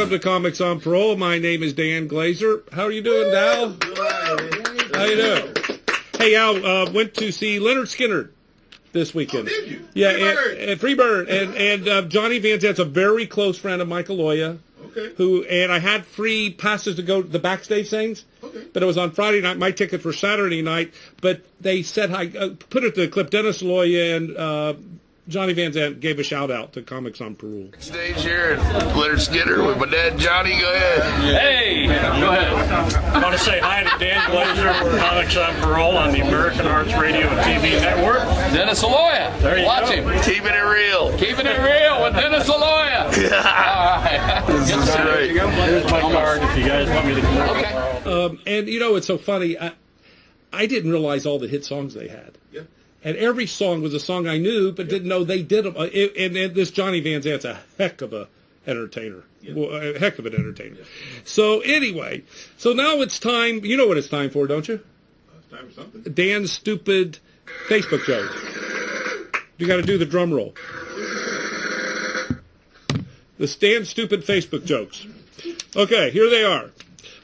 To Comics on Parole. My name is Dan Glazer. How are you doing, Al? How you doing? Hey, Al, went to see Leonard Skinner this weekend. Oh, did you? Yeah, and Freebird. And Johnny Van Zant's a very close friend of Mike Aloia. Okay. And I had free passes to go to the backstage things. Okay. But it was on Friday night. My tickets were Saturday night. But they said, put it to the clip, Dennis Aloia and Johnny Van Zant gave a shout out to Comics on Parole. Stage here at Leonard Skinner with my dad, Johnny. Go ahead. Hey, go ahead. I want to say hi to Dan Glazer for Comics on Parole on the American Arts Radio and TV Network. Dennis Aloia. There you Watch go. him. Keeping it real. Keeping it real with Dennis Aloia. Yeah. All right. This is great. Here's my card if you guys want me to come over. Okay. And you know, it's so funny. I didn't realize all the hit songs they had. Yeah. And every song was a song I knew, but didn't know they did them. And this Johnny Van Zant's a heck of a entertainer. Yeah. Well, a heck of an entertainer. Yeah. So anyway, so now it's time. You know what it's time for, don't you? It's time for something. Dan's stupid Facebook joke. You got to do the drum roll. The Dan's stupid Facebook jokes. Okay, here they are.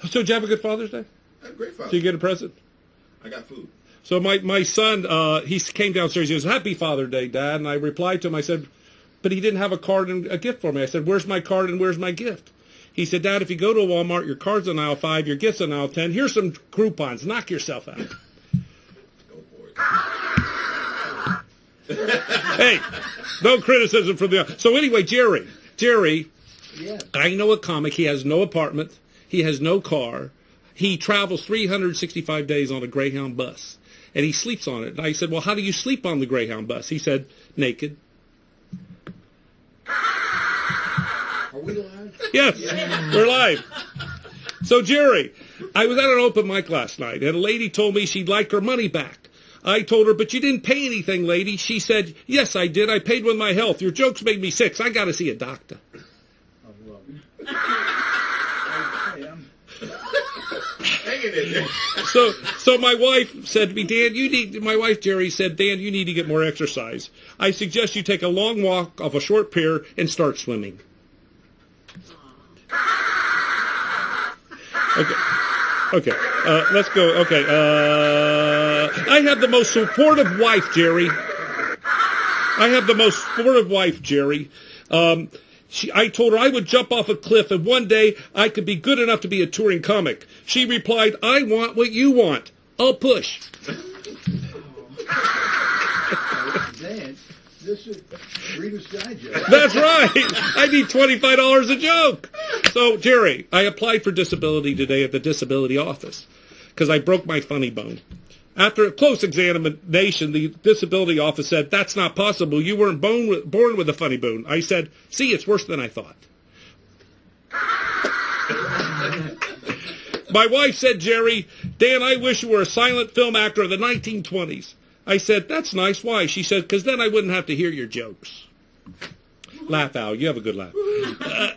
So did you have a good Father's Day? I had a great father. Did you get a present? I got food. So my son, he came downstairs. He goes, "Happy Father's Day, Dad." And I replied to him. I said, "But he didn't have a card and a gift for me." I said, "Where's my card and where's my gift?" He said, "Dad, if you go to Walmart, your card's on aisle 5, your gift's on aisle 10. Here's some coupons. Knock yourself out." Go for it. Hey, no criticism from the. So anyway, Jerry, Yeah. I know a comic. He has no apartment. He has no car. He travels 365 days on a Greyhound bus. And he sleeps on it. And I said, "Well, how do you sleep on the Greyhound bus?" He said, "Naked." Are we live? Yes, we're live. So, Jerry, I was at an open mic last night, and a lady told me she'd like her money back. I told her, "But you didn't pay anything, lady." She said, "Yes, I did. I paid with my health. Your jokes made me sick. So I got to see a doctor." Oh, well. Hey, Hanging in there. So my wife said to me, my wife Jerry said, "Dan, you need to get more exercise. I suggest you take a long walk off a short pier and start swimming." Okay, let's go. Okay, I have the most supportive wife, Jerry. I told her I would jump off a cliff and one day I could be good enough to be a touring comic. She replied, "I want what you want. I'll push." Dan, this is Reader's Digest. That's right. I need $25 a joke. So, Jerry, I applied for disability today at the disability office because I broke my funny bone. After a close examination, the disability office said, "That's not possible. You weren't born with a funny bone." I said, "See, it's worse than I thought." My wife said, "Jerry, Dan, I wish you were a silent film actor of the 1920s. I said, "That's nice. Why?" She said, "Because then I wouldn't have to hear your jokes." Laugh, Al. You have a good laugh.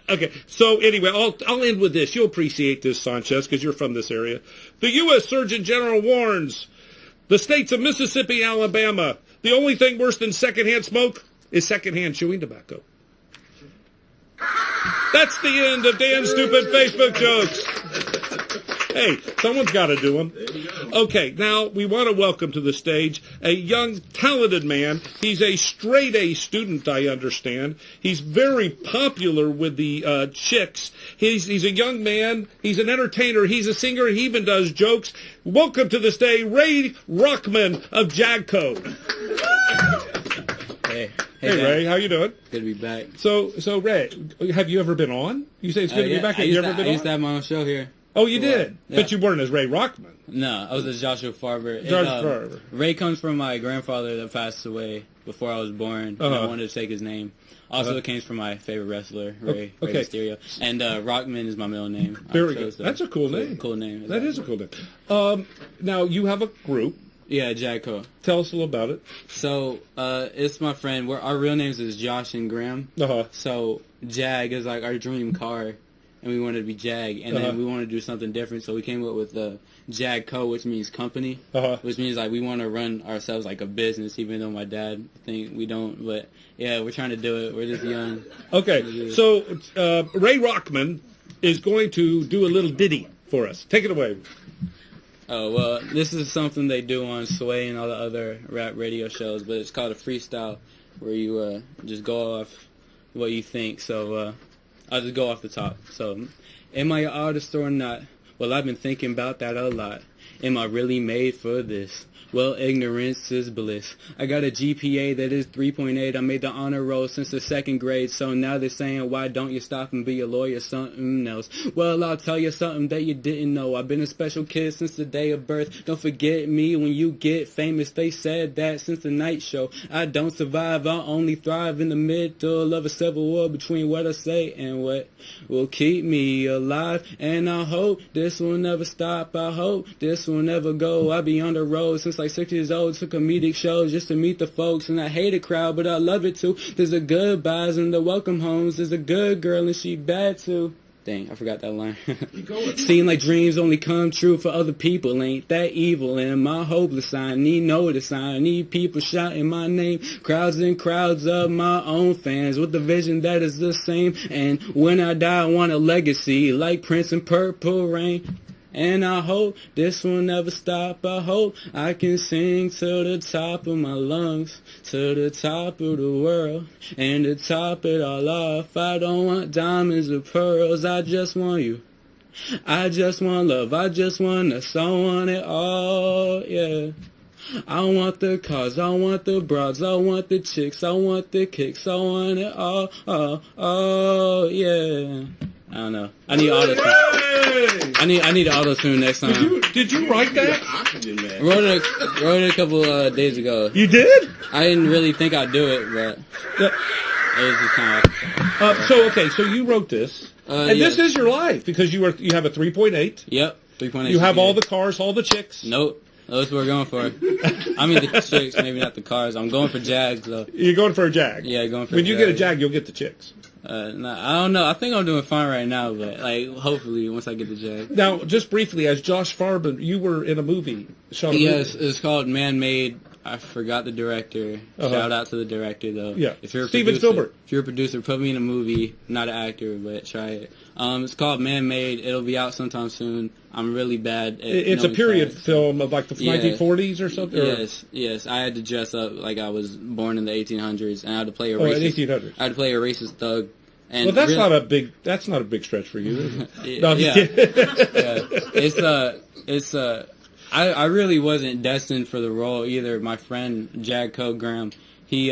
Okay. So anyway, I'll end with this. You'll appreciate this, Sannchaz, because you're from this area. The U.S. Surgeon General warns the states of Mississippi, Alabama, the only thing worse than secondhand smoke is secondhand chewing tobacco. That's the end of Dan's stupid Facebook jokes. Hey, someone's got to do them. Okay, now we want to welcome to the stage a young, talented man. He's a straight-A student, I understand. He's very popular with the chicks. He's a young man. He's an entertainer. He's a singer. He even does jokes. Welcome to the stage, Ray Rockman of Jagco. Hey, Hey, Ray, how you doing? Good to be back. So Ray, have you ever been on? You say it's good to be back. Have you ever been I used on? to have my own show here. Oh, you did? Yeah. But you weren't as Ray Rockman. No, I was a Joshua Farber. Farber. Ray comes from my grandfather that passed away before I was born, and I wanted to take his name. Also, it came from my favorite wrestler, Ray Mysterio. And Rockman is my middle name. Very good. That's a cool name. Cool name. That is a cool name. Now, you have a group. Yeah, Jagco. Tell us a little about it. So, it's my friend. Our real names is Josh and Graham. So, Jag is like our dream car, and we wanted to be Jag, and then we wanted to do something different, so we came up with the Jagco, which means company, which means like we want to run ourselves like a business, even though my dad think we don't, but yeah, we're trying to do it. We're just young. Okay, so Ray Rockman is going to do a little ditty for us. Take it away. Oh, well, this is something they do on Sway and all the other rap radio shows, but it's called a freestyle, where you just go off what you think. So I'll just go off the top. So, am I an artist or not? Well, I've been thinking about that a lot. Am I really made for this? Well, ignorance is bliss. I got a GPA that is 3.8. I made the honor roll since the 2nd grade. So now they're saying, why don't you stop and be a lawyer, something else? Well, I'll tell you something that you didn't know. I've been a special kid since the day of birth. Don't forget me when you get famous. They said that since the night show. I don't survive. I only thrive in the middle of a civil war between what I say and what will keep me alive. And I hope this will never stop. I hope this will never go. I'll be on the road since like 6 years old to comedic shows just to meet the folks, and I hate a crowd but I love it too. There's the goodbyes and the welcome homes. There's a good girl and she bad too. Dang, I forgot that line. Seem like dreams only come true for other people. Ain't that evil? And my hopeless, I need notice. I need people shouting my name. Crowds and crowds of my own fans with the vision that is the same. And when I die, I want a legacy like Prince in Purple Rain. And I hope this will never stop. I hope I can sing to the top of my lungs, to the top of the world, and to top it all off. I don't want diamonds or pearls, I just want you. I just want love, I just want us, I want it all, yeah. I want the cars, I want the broads, I want the chicks, I want the kicks, I want it all, oh, yeah. I don't know. I need auto-tune. I need auto-tune next time. Did you write that? I wrote it a couple days ago. You did? I didn't really think I'd do it, but it was just kind of... So you wrote this, and this is your life, because you have a 3.8. Yep, 3.8. You have all the cars, all the chicks. Nope. That's what we're going for. I mean the chicks, maybe not the cars. I'm going for Jags, though. You're going for a Jag? Yeah, going for When you get a Jag, you'll get the chicks. No, I don't know. I think I'm doing fine right now, but like hopefully once I get the Jag. Now, just briefly, as Josh Farber, you were in a movie. Yes, it's called Man Made. I forgot the director. Shout out to the director though. Yeah, if you're a Steven producer, Spielberg. If you're a producer, put me in a movie. Not an actor, but try it. It's called Man Made. It'll be out sometime soon. I'm really bad at It's a period film of like the 1940s or something? Yes. I had to dress up like I was born in the 1800s, and I had to play a racist. 1800s. I had to play a racist thug. And well, that's not a big stretch for you, is it? No, I really wasn't destined for the role either. My friend Jagco Graham, he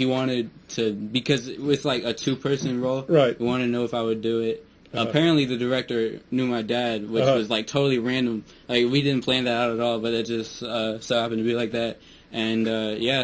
wanted to, because it's like a 2-person role. Right. He wanted to know if I would do it. Apparently the director knew my dad, which was like totally random. Like we didn't plan that out at all, but it just so happened to be like that. And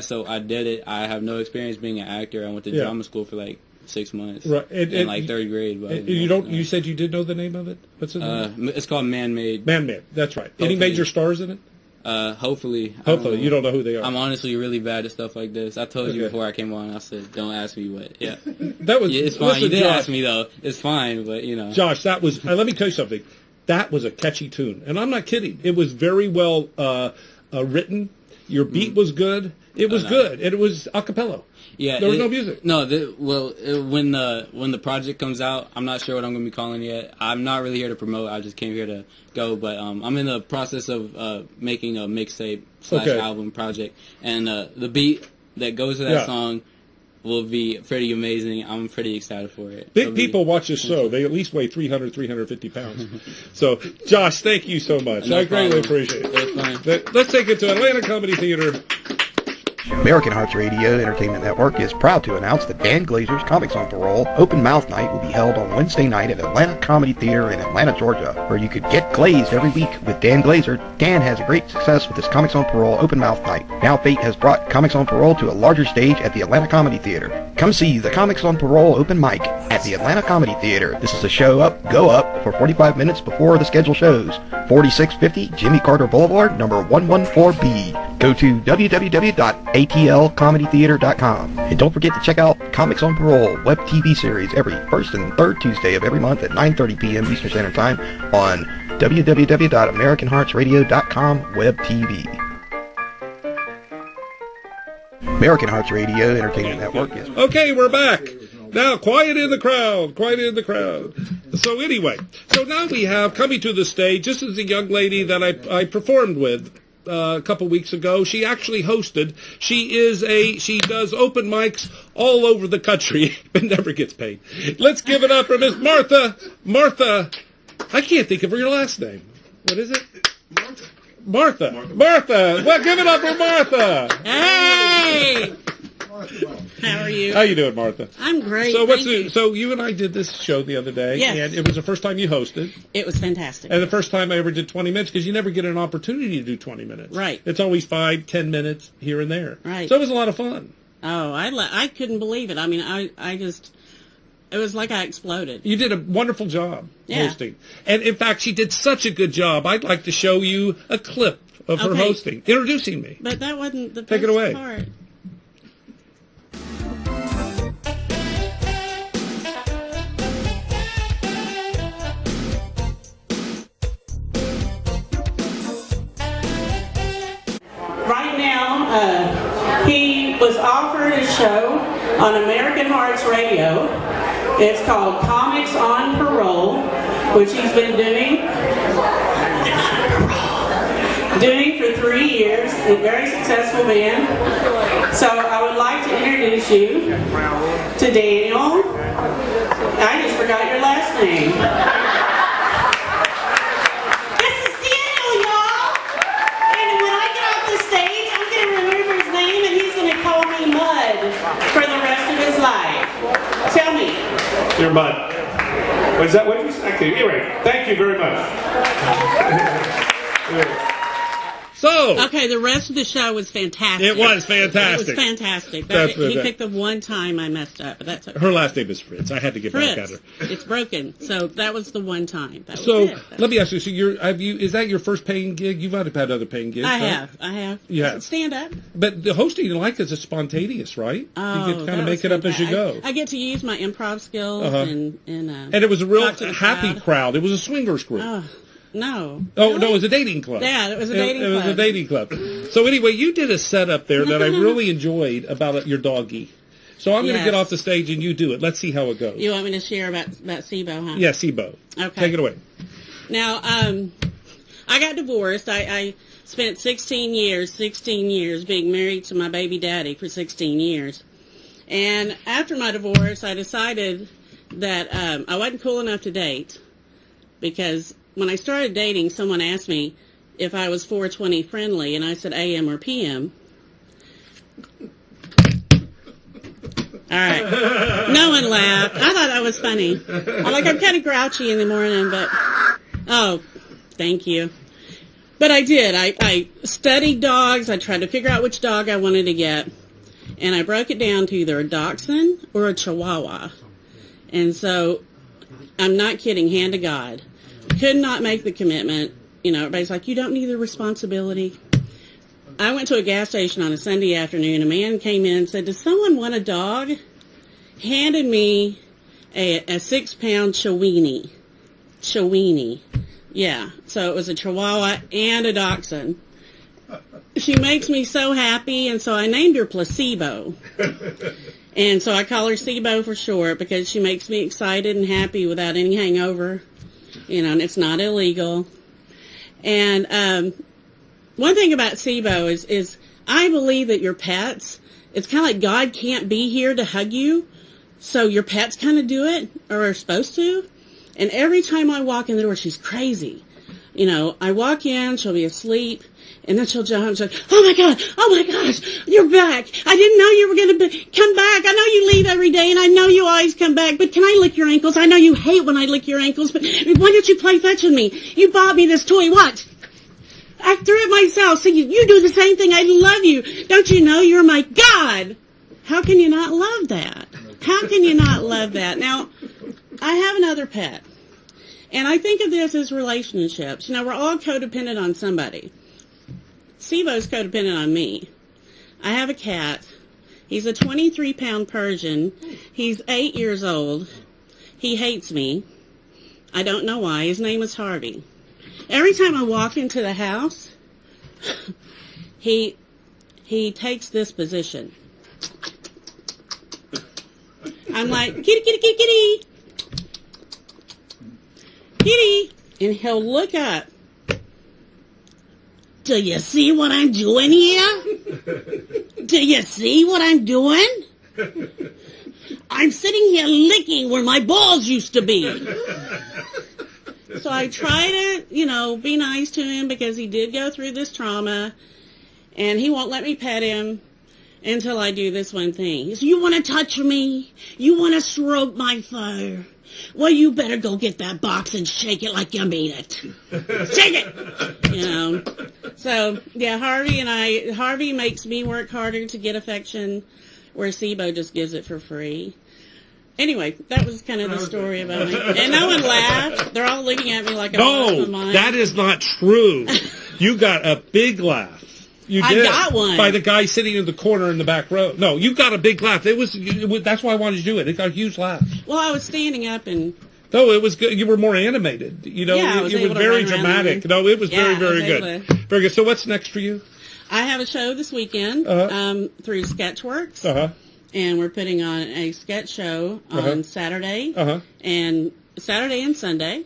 so I did it. I have no experience being an actor. I went to drama school for like 6 months. Right. In like 3rd grade. But you said you did know the name of it? What's the name? It's called Man Made. Man Made. That's right. Hopefully. Any major stars in it? Hopefully. Hopefully. You don't know who they are. I'm honestly really bad at stuff like this. I told you before I came on, I said, don't ask me what. Yeah. It's fine. You did ask me, though. It's fine, but, you know. Josh, that was... let me tell you something. That was a catchy tune. And I'm not kidding. It was very well written. Your beat was good. It was good. And it was a cappella. Yeah, there was no music. No, when the project comes out, I'm not sure what I'm going to be calling it yet. I'm not really here to promote. I just came here to go. But I'm in the process of making a mixtape / album project, and the beat that goes to that song will be pretty amazing. I'm pretty excited for it. Big people watch this show. They at least weigh 350 pounds. So, Josh, thank you so much. I greatly appreciate it. It's fine. Let's take it to Atlanta Comedy Theater. American Hearts Radio Entertainment Network is proud to announce that Dan Glazer's Comics on Parole Open Mouth Night will be held on Wednesday night at Atlanta Comedy Theater in Atlanta, Georgia, where you could get glazed every week with Dan Glazer. Dan has a great success with his Comics on Parole Open Mouth Night. Now fate has brought Comics on Parole to a larger stage at the Atlanta Comedy Theater. Come see the Comics on Parole Open Mic at the Atlanta Comedy Theater. This is a show up, go up, for 45 minutes before the scheduled shows. 4650 Jimmy Carter Boulevard, number 114B. Go to www.atlcomedytheater.com. And don't forget to check out Comics on Parole web TV series every first and third Tuesday of every month at 9:30 p.m. Eastern Standard Time on www.americanheartsradio.com web TV. American Hearts Radio Entertainment Network is... Okay, we're back. Now, quiet in the crowd. Quiet in the crowd. So anyway, so now we have coming to the stage, this is a young lady that I performed with a couple weeks ago. She actually hosted. She does open mics all over the country, but never gets paid. Let's give it up for Miss Martha. Martha, I can't think of her last name. What is it? Martha. Well, give it up for Martha. Hey! How are you? How you doing, Martha? I'm great. So you and I did this show the other day. Yes. And it was the first time you hosted. It was fantastic. And the first time I ever did 20 minutes, because you never get an opportunity to do 20 minutes. Right. It's always 5-10 minutes here and there. Right. So it was a lot of fun. Oh, I couldn't believe it. I mean, I just, it was like I exploded. You did a wonderful job Yeah. hosting. And in fact, she did such a good job. I'd like to show you a clip of her hosting, introducing me. But that wasn't the Take it best away. part. Right now, he was offered a show on American Hearts Radio. It's called Comics on Parole, which he's been doing for 3 years. A very successful band. So I would like to introduce you to Daniel. I just forgot your last name. This is Daniel, y'all. And when I get off the stage, I'm going to remember his name, and he's going to call me Mud for the rest of his life. Tell me. You're Mud. Was that what you said? Okay, anyway, thank you very much. So. Okay, the rest of the show was fantastic. It was fantastic. It was fantastic. That's He picked the one time I messed up, but that's okay. Her last name is Fritz. I had to get back at her. It's broken. So that was the one time. That was So it. let me ask you. So is that your first paying gig? You might have had other paying gigs. I right? have. Yeah. Stand up. But the hosting you like is spontaneous, right? Oh, you get to kind of make it up as you go. I get to use my improv skills and it was a real happy crowd. It was a swingers group. No. Oh, really? no, it was a dating club. Yeah, it was a dating club. It was a dating club. So anyway, you did a setup there that I really enjoyed about your doggie. So I'm going to get off the stage and you do it. Let's see how it goes. You want me to share about SIBO, huh? Yeah, SIBO. Okay. Take it away. Now, I got divorced. I spent 16 years being married to my baby daddy for 16 years. And after my divorce, I decided that I wasn't cool enough to date because when I started dating, someone asked me if I was 420 friendly, and I said AM or PM. All right. No one laughed. I thought that was funny. I'm kind of grouchy in the morning, but... Oh, thank you. But I did. I studied dogs. I tried to figure out which dog I wanted to get. And I broke it down to either a Dachshund or a Chihuahua. And so, I'm not kidding, hand to God. Could not make the commitment. You know, everybody's like, you don't need the responsibility. I went to a gas station on a Sunday afternoon. A man came in and said, does someone want a dog? Handed me a 6-pound Chiweenie. Yeah, so it was a Chihuahua and a Dachshund. She makes me so happy, and so I named her Placebo. And so I call her SIBO for short because she makes me excited and happy without any hangover. You know, and it's not illegal. And one thing about SIBO is I believe that your pets, it's kind of like God can't be here to hug you, so your pets kind of do it, or are supposed to. And every time I walk in the door, she's crazy. You know, I walk in, she'll be asleep, And then she'll jump and she'll, oh my gosh, you're back. I didn't know you were going to come back. I know you leave every day and I know you always come back, but can I lick your ankles? I know you hate when I lick your ankles, but why don't you play fetch with me? You bought me this toy. What? I threw it myself, so you do the same thing. I love you. Don't you know you're my God? How can you not love that? How can you not love that? Now, I have another pet, and I think of this as relationships. You know, we're all codependent on somebody. Sibo's codependent on me. I have a cat. He's a 23-pound Persian. He's 8 years old. He hates me. I don't know why. His name is Harvey. Every time I walk into the house, he takes this position. I'm like, kitty, kitty, kitty, kitty. Kitty. And he'll look up. Do you see what I'm doing here? Do you see what I'm doing? I'm sitting here licking where my balls used to be. So I try to, you know, be nice to him because he did go through this trauma, and he won't let me pet him until I do this one thing. He says, you want to touch me? You want to stroke my fur? Well, you better go get that box and shake it like you mean it. Shake it! You know. So, yeah, Harvey makes me work harder to get affection, where Sibo just gives it for free. Anyway, that was kind of the story about me. And no one laughed. They're all looking at me like I'm lost my mind. That is not true. You got a big laugh. You did. I got one. By the guy sitting in the corner in the back row. No, you got a big laugh. That's why I wanted to do it. It got a huge laugh. Well, I was standing up and... No, it was good. You were more animated. You know, yeah, you were very dramatic. No, it was very, very good. Very good. So what's next for you? I have a show this weekend through Sketchworks. And we're putting on a sketch show on Saturday and Sunday.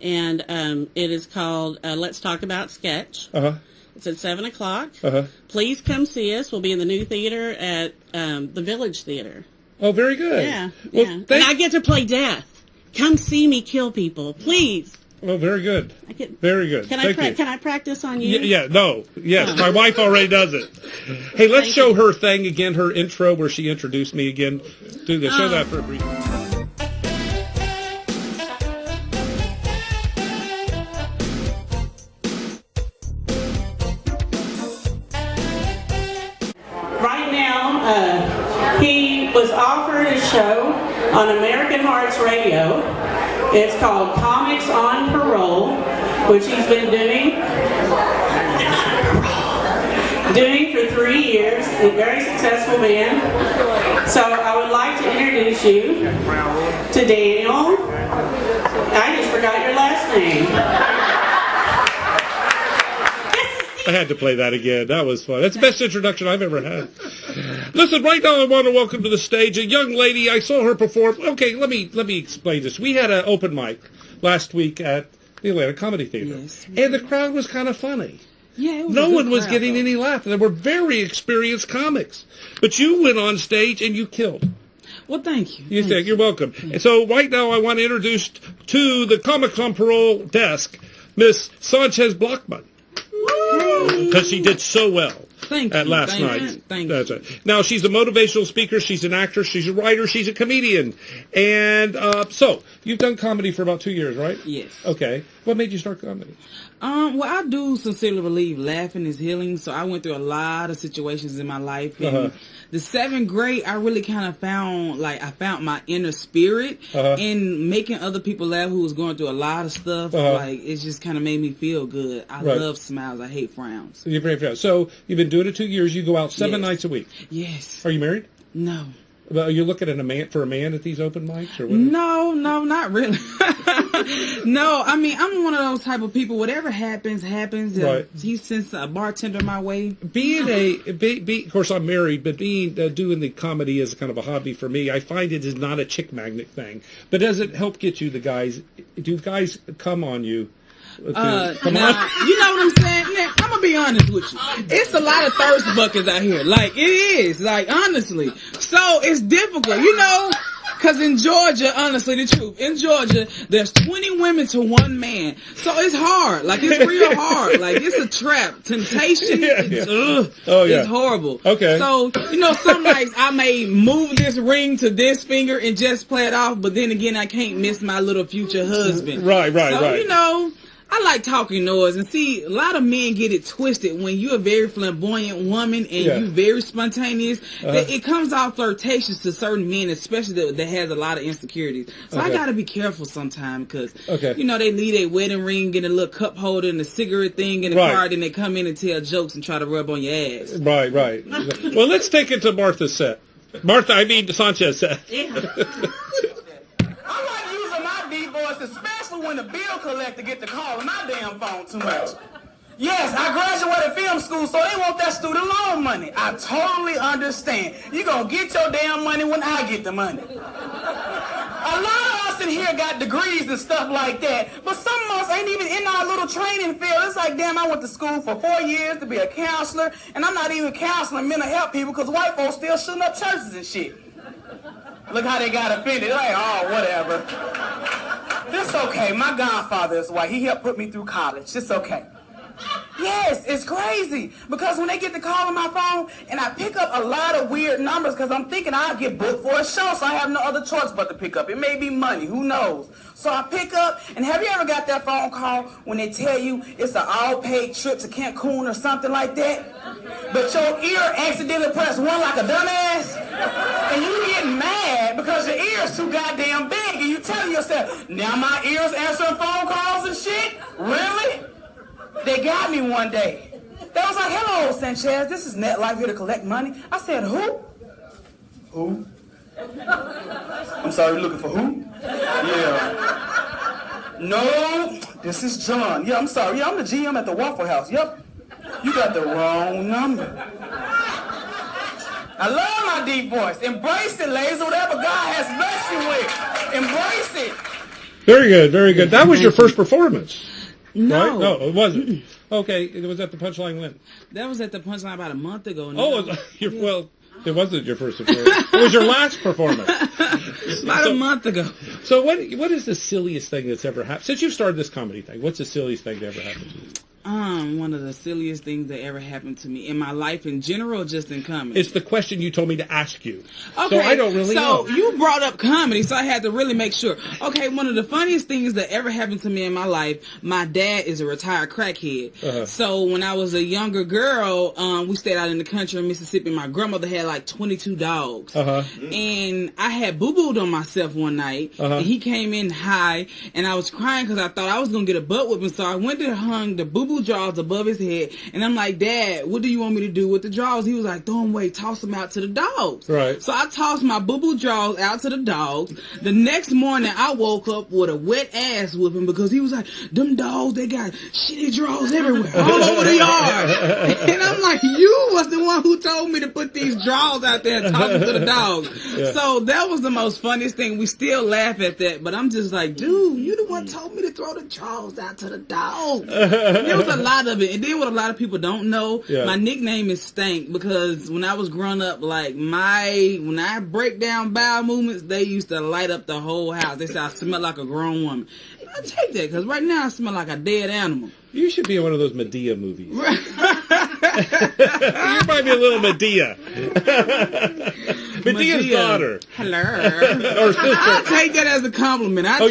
And it is called Let's Talk About Sketch. It's at 7 o'clock. Please come see us. We'll be in the new theater at the Village Theater. Oh, very good. Yeah, well, yeah. And I get to play death. Come see me kill people, please. Oh, very good. Very good. Can I practice on you? Yes, my wife already does it. Hey, let's show her thing again, her intro where she introduced me again. Do this. Show that for a brief. Right now, he was offered a show on American Hearts Radio. It's called Comics on Parole, which he's been doing for 3 years. A very successful man. So I would like to introduce you to Daniel. I just forgot your last name. I had to play that again. That was fun. That's the best introduction I've ever had. Listen, right now I want to welcome to the stage a young lady. I saw her perform. Okay, let me explain this. We had an open mic last week at the Atlanta Comedy Theater. Yes, and the crowd was kind of funny. Yeah, it was no one was getting any laugh. They were very experienced comics. But you went on stage and you killed. Well, thank you. You're welcome. And so right now I want to introduce to the Comics on Parole desk, Miss Sannchaz Blackmon. Because she did so well last night. Thank you. Right. Now, she's a motivational speaker, she's an actress, she's a writer, she's a comedian. And so, you've done comedy for about 2 years, right? Yes. Okay. What made you start comedy? Well, I do sincerely believe laughing is healing, so I went through a lot of situations in my life. And the 7th grade, I really kind of found my inner spirit in making other people laugh who was going through a lot of stuff. Like, it just kind of made me feel good. I love smiles. I hate frowns. You're very proud. So, you've been doing it 2 years. You go out 7 nights a week. Yes. Are you married? No. Well, are you looking at a man at these open mics? Or No, not really. No, I mean, I'm one of those type of people, whatever happens. Right. He sends a bartender my way. Of course, I'm married, but doing the comedy is kind of a hobby for me. I find it is not a chick magnet thing. But does it help get you the guys? Do guys come on you? You know what I'm saying? Man, I'm gonna be honest with you. It's a lot of thirst buckets out here. Like, it is. Like, honestly. So, it's difficult. You know, Because in Georgia, honestly, the truth, in Georgia, there's 20 women to one man. So it's hard. Like, it's real hard. Like, it's a trap. Temptation, it's horrible. Okay. So, some nights I may move this ring to this finger and just play it off, but then again, I can't miss my little future husband. Right. So, I like talking noise, and see, a lot of men get it twisted when you're a very flamboyant woman and you very spontaneous. That it comes off flirtatious to certain men, especially that has a lot of insecurities. So I gotta be careful sometimes because they leave their wedding ring, get a little cup holder and a cigarette thing in the car, then they come in and tell jokes and try to rub on your ass. Right. Well, let's take it to Martha's set. Sannchaz set. Especially when the bill collector get to calling my damn phone too much. Yes, I graduated film school, so they want that student loan money. I totally understand. You gonna get your damn money when I get the money. A lot of us in here got degrees and stuff like that, but some of us ain't even in our little training field. It's like, damn, I went to school for 4 years to be a counselor, and I'm not even counseling mental health people because white folks still shooting up churches and shit. Look how they got offended. Like, oh, whatever. It's okay. My godfather is white. He helped put me through college. It's okay. Yes, it's crazy. Because when they get to call on my phone, and I pick up a lot of weird numbers because I'm thinking I'll get booked for a show, so I have no other choice but to pick up. It may be money. Who knows? So I pick up, and have you ever got that phone call when they tell you it's an all-paid trip to Cancun or something like that? But your ear accidentally pressed one like a dumbass, and you get mad because your ear's too goddamn big, and you telling yourself, now my ears answering phone calls and shit? Really? They got me one day. They was like, hello, Sannchaz, this is NetLife here to collect money. I said, who? Who? I'm sorry, you're looking for who? Yeah. No, this is John. Yeah, I'm sorry. Yeah, I'm the GM at the Waffle House. Yep. You got the wrong number. I love my deep voice. Embrace it, ladies. Whatever God has blessed you with. Embrace it. Very good, very good. That was your first performance. No. Right? No, it wasn't. Okay, it was at the Punchline when? That was at the Punchline about a month ago. Oh, well, it wasn't your first performance. It was your last performance. About a month ago. So what is the silliest thing that's ever happened? Since you started this comedy thing, what's the silliest thing that ever happened to you? One of the silliest things that ever happened to me in my life in general, just in comedy. It's the question you told me to ask you. Okay, so I don't really know. So you brought up comedy, so I had to really make sure. Okay, one of the funniest things that ever happened to me in my life, my dad is a retired crackhead. So when I was a younger girl, we stayed out in the country in Mississippi. My grandmother had like 22 dogs. And I had boo-booed on myself one night, and he came in high, and I was crying because I thought I was going to get a butt whipping, so I went and hung the boo-boo drawers above his head, and I'm like, Dad, what do you want me to do with the drawers? He was like, throw them away, toss them out to the dogs. Right. So I tossed my boo-boo drawers out to the dogs. The next morning, I woke up with a wet ass whipping because he was like, them dogs, they got shitty drawers everywhere, all over the yard. And I'm like, you was the one who told me to put these drawers out there and toss them to the dogs. So that was the most funniest thing. We still laugh at that, but I'm just like, dude, you the one told me to throw the drawers out to the dogs. There was a lot of it. And then what a lot of people don't know, my nickname is Stank because when I was growing up, like when I break down bowel movements, they used to light up the whole house. They said I smell like a grown woman. I take that because right now I smell like a dead animal. You should be in one of those Medea movies. You might be a little Medea. Medea's daughter. Hello. Or sister. I take that as a compliment. You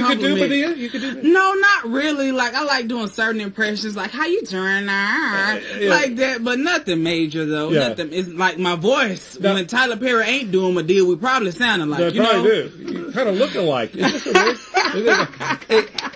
could do Medea? You could do that? No, not really. Like, I like doing certain impressions, like, how you doing? Like that, but nothing major, though. Nothing. It's like my voice. When Tyler Perry ain't doing Medea, we probably sounding like, you know? Do. You kind of look alike.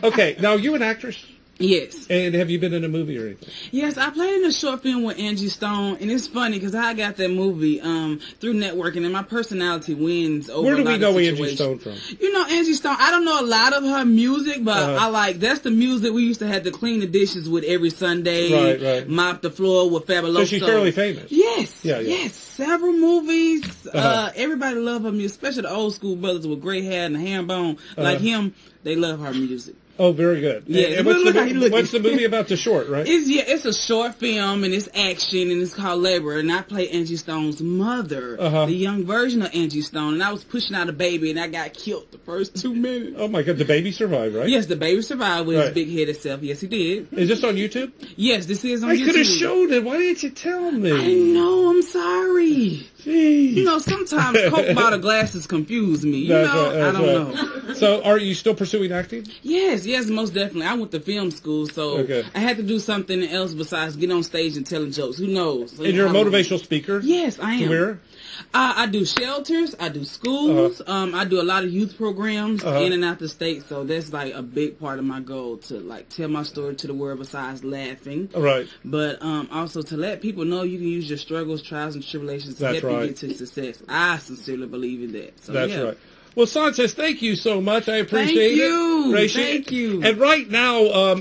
Okay, now you an actress? Yes. And have you been in a movie or anything? Yes, I played in a short film with Angie Stone, and it's funny because I got that movie through networking, and my personality wins over. Where do a lot we know of Angie Stone from? You know Angie Stone. I don't know a lot of her music, but I like that's the music we used to have to clean the dishes with every Sunday. Right. Mop the floor with Fabuloso. So she's fairly famous. Yes. Yes. Several movies. Everybody love her music, especially the old school brothers with gray hair and a ham bone like him. They love her music. Oh, very good. Yeah, And look how you looking. what's the movie about? The short, right? It's a short film and it's action and it's called Labor, and I play Angie Stone's mother, the young version of Angie Stone, and I was pushing out a baby and I got killed the first 2 minutes. Oh my God, the baby survived, right? Yes, the baby survived with his big headed self. Yes, he did. Is this on YouTube? Yes, this is on I YouTube. could have showed it. Why didn't you tell me? I know, I'm sorry. Jeez. You know, sometimes Coke bottle glasses confuse me. You That's know, right, that's I don't know. So, are you still pursuing acting? Yes, most definitely. I went to film school, so I had to do something else besides get on stage and telling jokes. Who knows? And you're a motivational speaker? Yes, I am. Where? I do shelters, I do schools, I do a lot of youth programs in and out the state, so that's like a big part of my goal to like tell my story to the world besides laughing. Right. But also to let people know you can use your struggles, trials, and tribulations to help you get to success. I sincerely believe in that. So, that's right. Well, Sannchaz, thank you so much. I appreciate it. Thank you. And right now,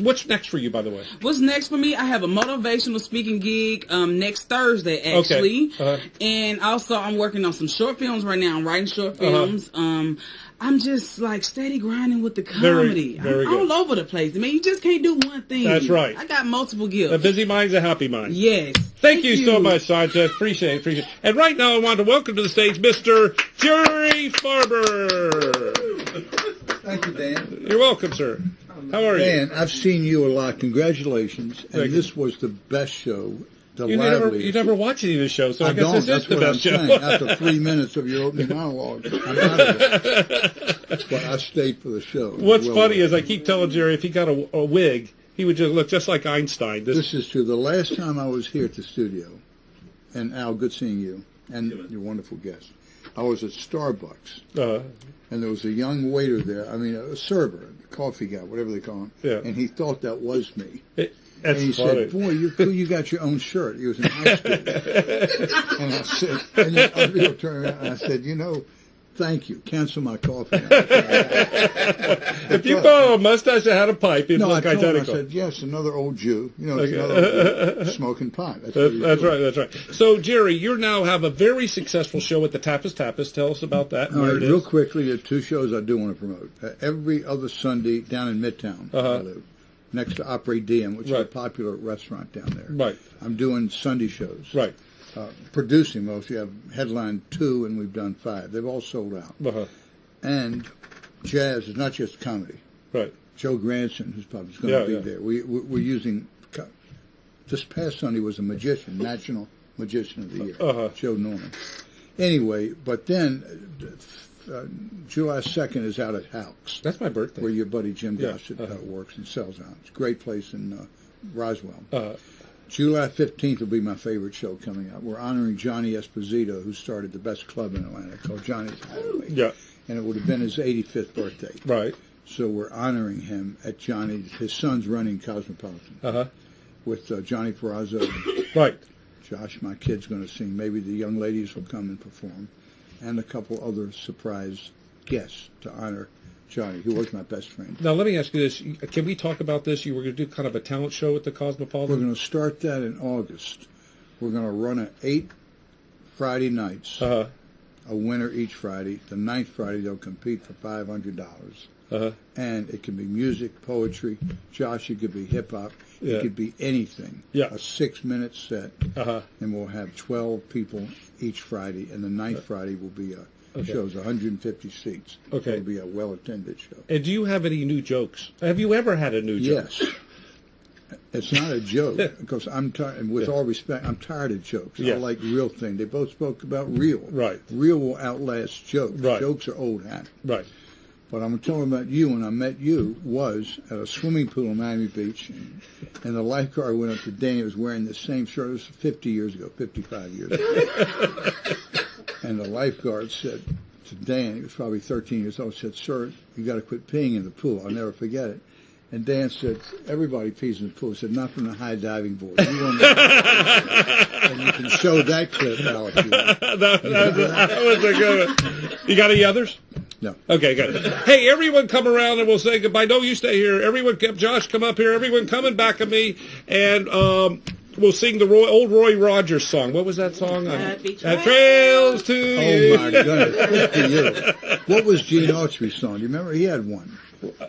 what's next for you, by the way? What's next for me? I have a motivational speaking gig next Thursday, actually. Okay. And also, I'm working on some short films right now. I'm writing short films. I'm just like steady grinding with the comedy. Very I'm good. all over the place. I mean, you just can't do one thing. That's right. I got multiple gifts. A busy mind's a happy mind. Yes. Thank you so much, Sannchaz. Appreciate it. And right now, I want to welcome to the stage Mr. Jerry Farber. Thank you, Dan. You're welcome, sir. How are you? Dan, I've seen you a lot. Congratulations. And this was the best show. You never watch any of the show, so I guess don't. this is the best show. Saying. After 3 minutes of your opening monologue, I'm out of it. But I stayed for the show. What's funny is I keep telling Jerry if he got a wig, he would just look just like Einstein. This is true. The last time I was here at the studio, and Al, good seeing you, and your wonderful guest, I was at Starbucks, and there was a young waiter there, a server, a coffee guy, whatever they call him, and he thought that was me. That's and he funny. said, "Boy, you're cool. You got your own shirt." He was in high school. And I said, and then other people turned around and I said, thank you. Cancel my coffee. If you saw a mustache that had a pipe, it'd look identical. I said, yes, another old Jew. Another old Jew smoking pipe. That's right. So, Jerry, you now have a very successful show at the Tapas. Tell us about that. All right, real quickly, there are two shows I do want to promote. Every other Sunday down in Midtown, I live, next to Opry Diem, which is a popular restaurant down there. Right. I'm doing Sunday shows. Right. Producing most. We have headline 2, and we've done 5. They've all sold out. And jazz is not just comedy. Right. Joe Granson, who's probably going to be there. We're using. This past Sunday was a magician, National Magician of the Year, Joe Norman. Anyway, but then July 2nd is out at Houck's. That's my birthday. Where your buddy Jim Gossett works and sells out. It's a great place in Roswell. July 15th will be my favorite show coming up. We're honoring Johnny Esposito, who started the best club in Atlanta called Johnny's Hideaway. Yeah. And it would have been his 85th birthday. Right. So we're honoring him at Johnny's. His son's running Cosmopolitan. With Johnny Perazzo. Right. Josh, my kid's going to sing. Maybe the young ladies will come and perform. And a couple other surprise guests to honor Johnny, who was my best friend. Now, let me ask you this. Can we talk about this? You were going to do kind of a talent show at the Cosmopolitan? We're going to start that in August. We're going to run it 8 Friday nights, a winner each Friday. The 9th Friday, they'll compete for $500. And it can be music, poetry. Josh, it could be hip-hop. It could be anything. A 6-minute set. And we'll have 12 people each Friday. And the 9th Friday will be show's 150 seats. Okay. It'll be a well-attended show. And do you have any new jokes? Have you ever had a new joke? Yes. It's not a joke, because I'm tired, and with all respect, I'm tired of jokes. I like real things. They both spoke about real. Right. Real will outlast jokes. Right. Jokes are old hat. Right. But I'm going to tell them about you. When I met you was at a swimming pool in Miami Beach, and the lifeguard went up to Dan. He was wearing the same shirt. It was 50 years ago, 55 years ago. And the lifeguard said to Dan, he was probably 13 years old, said, "Sir, you got to quit peeing in the pool." I'll never forget it. And Dan said, "Everybody pees in the pool." He said, "Not from the high diving board." You won't and you can show that clip, Alex. That was a good one. You got any others? No. Okay, good. Hey, everyone come around and we'll say goodbye. No, you stay here. Everyone, Josh, come up here. Everyone come in back of me. And we'll sing the old Roy Rogers song. What was that song? Trails to You. Oh, my goodness. Good for you. What was Gene Autry's song? Do you remember? He had one.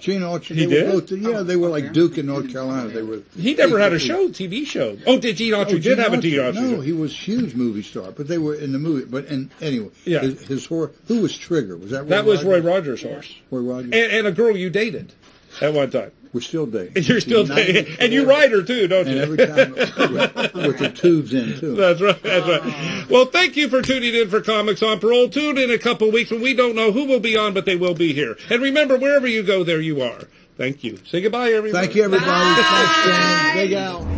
Gene Autry. He did? Both, yeah, they were like Duke in North Carolina. They were. He never had a TV show. Oh, did Gene Autry did have a TV show? No, he was a huge movie star, but they were in the movie. But anyway, his horse. Who was Trigger? Was that Roy that was Rogers? Roy Rogers' horse? Roy Rogers. And a girl you dated at one time. We're still dating. And you're still dating. And you ride her, too, don't you? And every time with the tubes in, too. That's right. That's right. Well, thank you for tuning in for Comics on Parole. Tune in a couple of weeks when we don't know who will be on, but they will be here. And remember, wherever you go, there you are. Thank you. Say goodbye, everybody. Thank you, everybody. Thanks, Big Al.